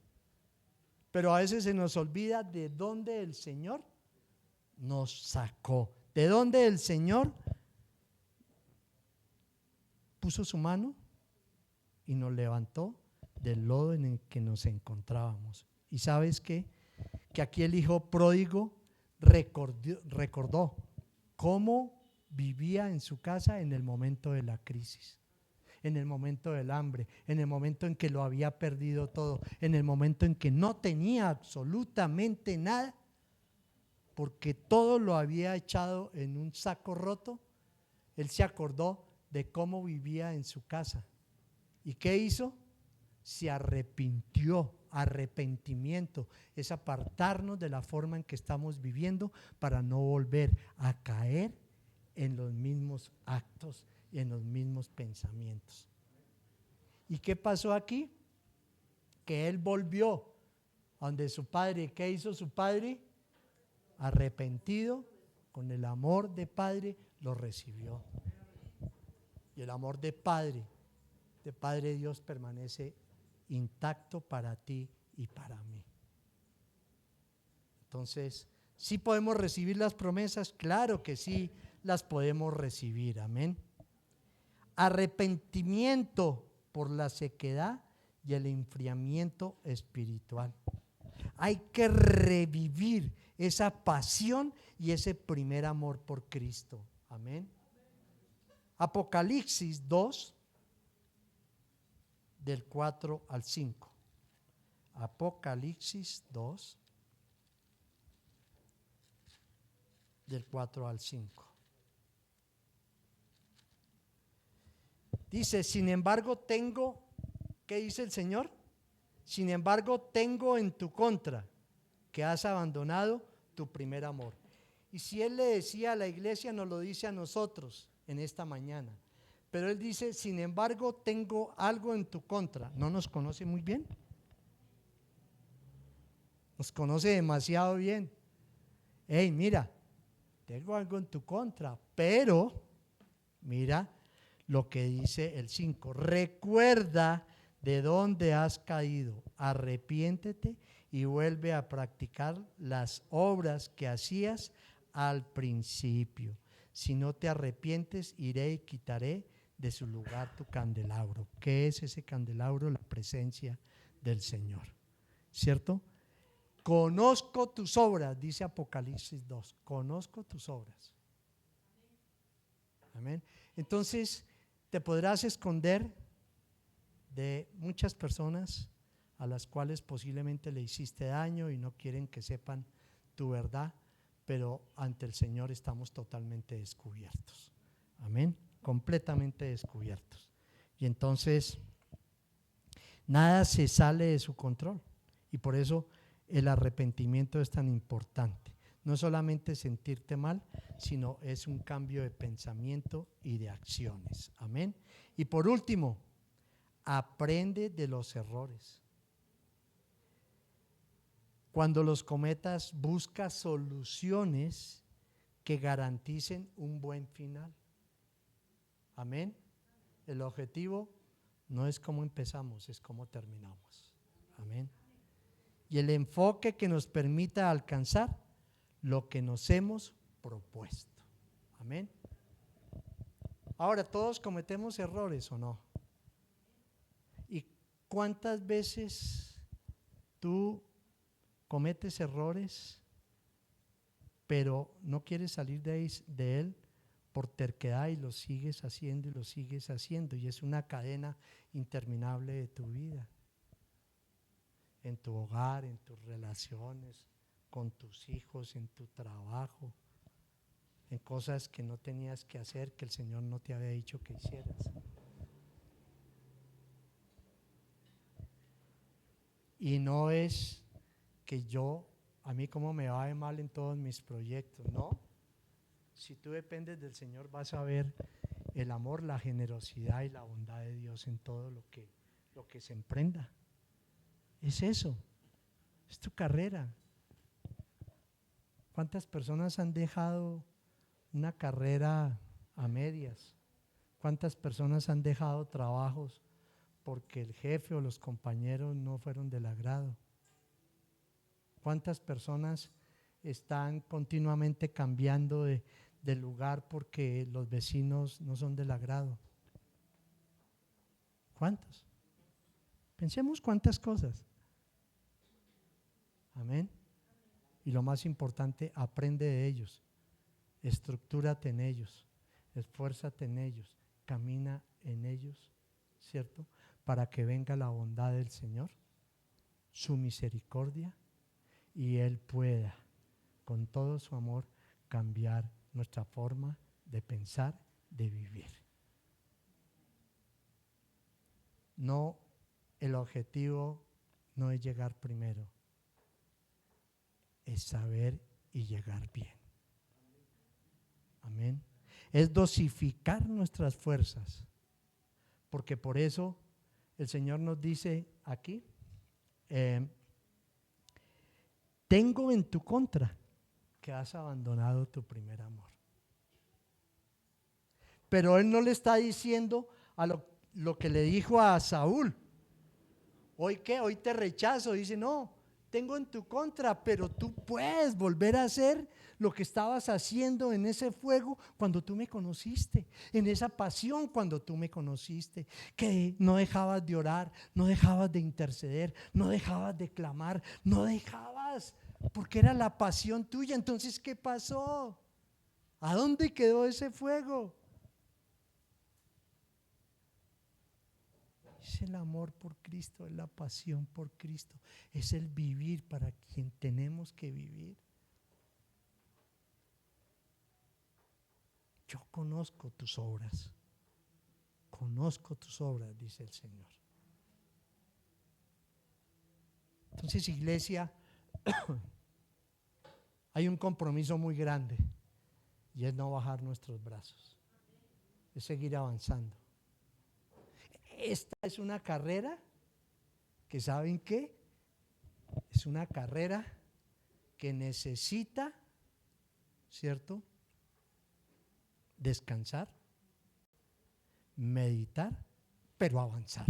Pero a veces se nos olvida de dónde el Señor nos sacó, de dónde el Señor puso su mano y nos levantó del lodo en el que nos encontrábamos. ¿Y sabes qué? Que aquí el hijo pródigo recordó cómo vivía en su casa en el momento de la crisis, en el momento del hambre, en el momento en que lo había perdido todo, en el momento en que no tenía absolutamente nada, porque todo lo había echado en un saco roto. Él se acordó de cómo vivía en su casa, ¿Y qué hizo? Se arrepintió. Arrepentimiento es apartarnos de la forma en que estamos viviendo para no volver a caer en los mismos actos y en los mismos pensamientos. ¿Y qué pasó aquí? Que él volvió a donde su padre. ¿Qué hizo su padre? Arrepentido, con el amor de padre, lo recibió. Y el amor de Padre Dios, permanece intacto para ti y para mí. Entonces, ¿sí podemos recibir las promesas? Claro que sí, las podemos recibir. Amén. Arrepentimiento por la sequedad y el enfriamiento espiritual. Hay que revivir esa pasión y ese primer amor por Cristo. Amén. Apocalipsis 2, del 4 al 5. Apocalipsis 2, del 4 al 5. Dice, sin embargo tengo, ¿qué dice el Señor? Sin embargo tengo en tu contra que has abandonado tu primer amor. Y si Él le decía a la iglesia, nos lo dice a nosotros en esta mañana. Pero Él dice, sin embargo tengo algo en tu contra. ¿No nos conoce muy bien? Nos conoce demasiado bien. Hey, mira, tengo algo en tu contra, pero mira lo que dice el 5. Recuerda de dónde has caído, arrepiéntete y vuelve a practicar las obras que hacías al principio. Si no te arrepientes, iré y quitaré de su lugar tu candelabro. ¿Qué es ese candelabro? La presencia del Señor, ¿cierto? Conozco tus obras, dice Apocalipsis 2. Conozco tus obras. Amén. Entonces, te podrás esconder de muchas personas a las cuales posiblemente le hiciste daño y no quieren que sepan tu verdad, pero ante el Señor estamos totalmente descubiertos. Amén. Completamente descubiertos. Y entonces, nada se sale de su control. Y por eso el arrepentimiento es tan importante. No solamente sentirte mal, sino es un cambio de pensamiento y de acciones. Amén. Y por último, aprende de los errores. Cuando los cometas, busca soluciones que garanticen un buen final. Amén. El objetivo no es cómo empezamos, es cómo terminamos. Amén. Y el enfoque que nos permita alcanzar lo que nos hemos propuesto. Amén. Ahora, todos cometemos errores, ¿o no? ¿Y cuántas veces tú cometes errores, pero no quieres salir de él por terquedad y lo sigues haciendo y lo sigues haciendo? Y es una cadena interminable de tu vida. En tu hogar, en tus relaciones, con tus hijos, en tu trabajo, en cosas que no tenías que hacer, que el Señor no te había dicho que hicieras. Y no es que a mí como me va de mal en todos mis proyectos, no. Si tú dependes del Señor vas a ver el amor, la generosidad y la bondad de Dios en todo lo que se emprenda. Es eso, es tu carrera. ¿Cuántas personas han dejado una carrera a medias? ¿Cuántas personas han dejado trabajos porque el jefe o los compañeros no fueron del agrado? ¿Cuántas personas están continuamente cambiando de lugar porque los vecinos no son del agrado? ¿Cuántos? Pensemos cuántas cosas. Amén. Y lo más importante, aprende de ellos, estructúrate en ellos, esfuérzate en ellos, camina en ellos, ¿cierto? Para que venga la bondad del Señor, su misericordia, y Él pueda, con todo su amor, cambiar nuestra forma de pensar, de vivir. No, el objetivo no es llegar primero, es saber y llegar bien. Amén. Es dosificar nuestras fuerzas, porque por eso el Señor nos dice aquí, tengo en tu contra que has abandonado tu primer amor. Pero Él no le está diciendo a lo que le dijo a Saúl. ¿Hoy qué? Hoy te rechazo. Dice, no, tengo en tu contra, pero tú puedes volver a hacer lo que estabas haciendo en ese fuego cuando tú me conociste, en esa pasión cuando tú me conociste, que no dejabas de orar, no dejabas de interceder, no dejabas de clamar, no dejabas, porque era la pasión tuya. Entonces, ¿qué pasó? ¿A dónde quedó ese fuego? Es el amor por Cristo, es la pasión por Cristo, es el vivir para quien tenemos que vivir. Yo conozco tus obras, dice el Señor. Entonces, iglesia, hay un compromiso muy grande y es no bajar nuestros brazos, es seguir avanzando. Esta es una carrera que, ¿saben qué? Es una carrera que necesita, ¿cierto?, descansar, meditar, pero avanzar.